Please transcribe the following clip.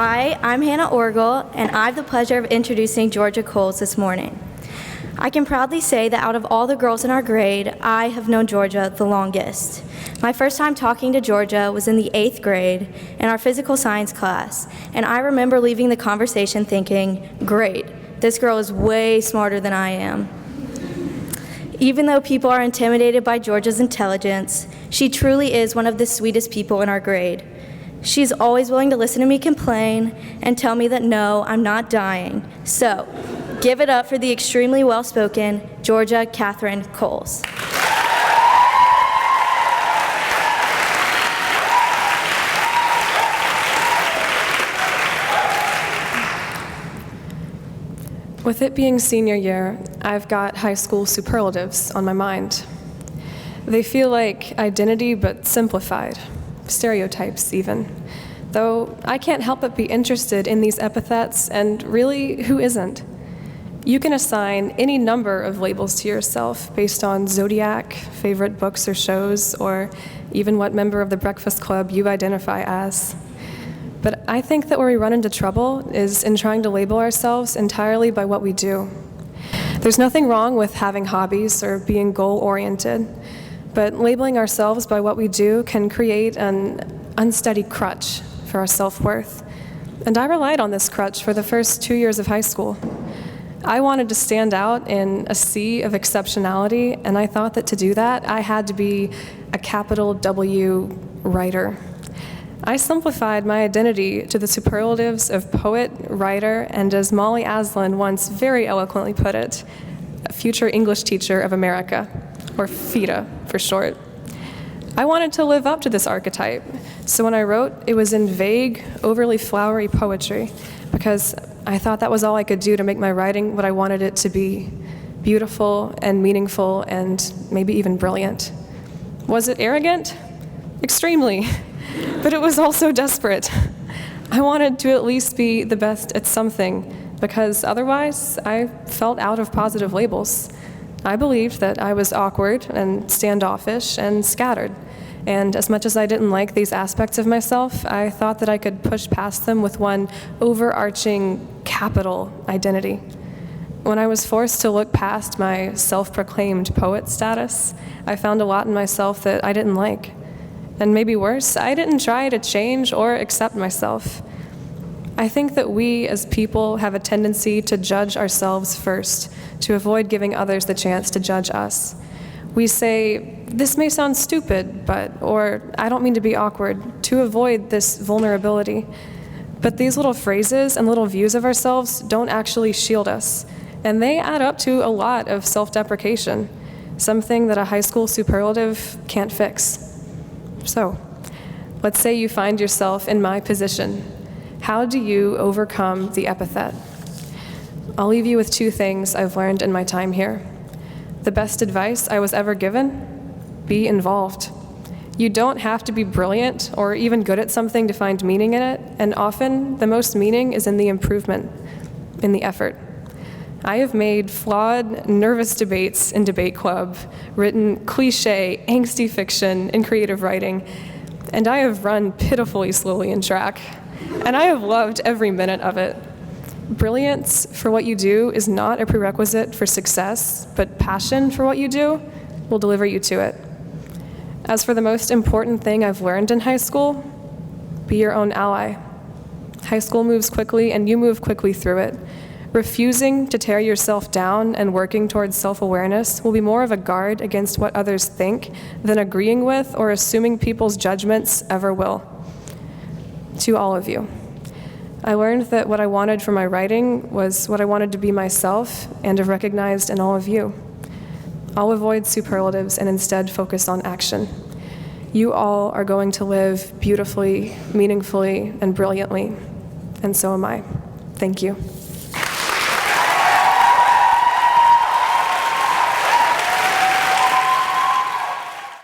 Hi, I'm Hannah Orgel, and I have the pleasure of introducing Georgia Coles this morning. I can proudly say that out of all the girls in our grade, I have known Georgia the longest. My first time talking to Georgia was in the 8th grade in our physical science class, and I remember leaving the conversation thinking, great, this girl is way smarter than I am. Even though people are intimidated by Georgia's intelligence, she truly is one of the sweetest people in our grade. She's always willing to listen to me complain and tell me that no, I'm not dying. So, give it up for the extremely well-spoken Georgia Catherine Coles. With it being senior year, I've got high school superlatives on my mind. They feel like identity but simplified, stereotypes even. Though I can't help but be interested in these epithets, and really, who isn't? You can assign any number of labels to yourself based on zodiac, favorite books or shows, or even what member of the Breakfast Club you identify as. But I think that where we run into trouble is in trying to label ourselves entirely by what we do. There's nothing wrong with having hobbies or being goal-oriented, but labeling ourselves by what we do can create an unsteady crutch for our self-worth. And I relied on this crutch for the first 2 years of high school. I wanted to stand out in a sea of exceptionality, and I thought that to do that, I had to be a capital W writer. I simplified my identity to the superlatives of poet, writer, and as Molly Aslan once very eloquently put it, a future English teacher of America, or FITA for short. I wanted to live up to this archetype, so when I wrote, it was in vague, overly flowery poetry, because I thought that was all I could do to make my writing what I wanted it to be, beautiful and meaningful and maybe even brilliant. Was it arrogant? Extremely. But it was also desperate. I wanted to at least be the best at something, because otherwise I felt out of positive labels. I believed that I was awkward and standoffish and scattered, and as much as I didn't like these aspects of myself, I thought that I could push past them with one overarching capital identity. When I was forced to look past my self-proclaimed poet status, I found a lot in myself that I didn't like. And maybe worse, I didn't try to change or accept myself. I think that we as people have a tendency to judge ourselves first, to avoid giving others the chance to judge us. We say, this may sound stupid, or I don't mean to be awkward, to avoid this vulnerability. But these little phrases and little views of ourselves don't actually shield us, and they add up to a lot of self-deprecation, something that a high school superlative can't fix. So, let's say you find yourself in my position. How do you overcome the epithet? I'll leave you with 2 things I've learned in my time here. The best advice I was ever given: be involved. You don't have to be brilliant or even good at something to find meaning in it, and often the most meaning is in the improvement, in the effort. I have made flawed, nervous debates in debate club, written cliché, angsty fiction in creative writing, and I have run pitifully slowly in track, and I have loved every minute of it. Brilliance for what you do is not a prerequisite for success, but passion for what you do will deliver you to it. As for the most important thing I've learned in high school, be your own ally. High school moves quickly, and you move quickly through it. Refusing to tear yourself down and working towards self-awareness will be more of a guard against what others think than agreeing with or assuming people's judgments ever will. To all of you, I learned that what I wanted for my writing was what I wanted to be myself and have recognized in all of you. I'll avoid superlatives and instead focus on action. You all are going to live beautifully, meaningfully, and brilliantly, and so am I. Thank you.